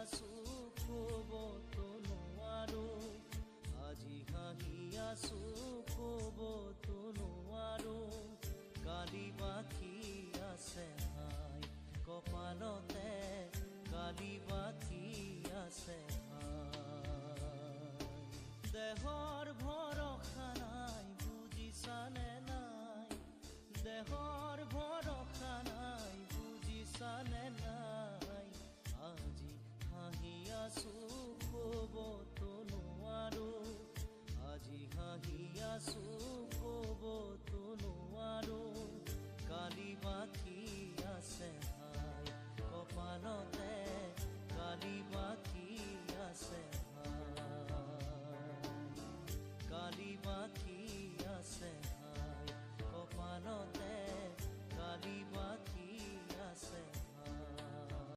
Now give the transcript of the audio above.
আছো ক'বতো নোৱাৰো, আজি হাঁহি আছো ক'বতো নোৱাৰো, কালি বাকী আছে হাই কপালতে, কালি বাকী আছে হাই। দেহৰ ভৰসা নাই বুজিছানে নাই, দেহৰ ভৰসা নাই বুজিছানে নাই।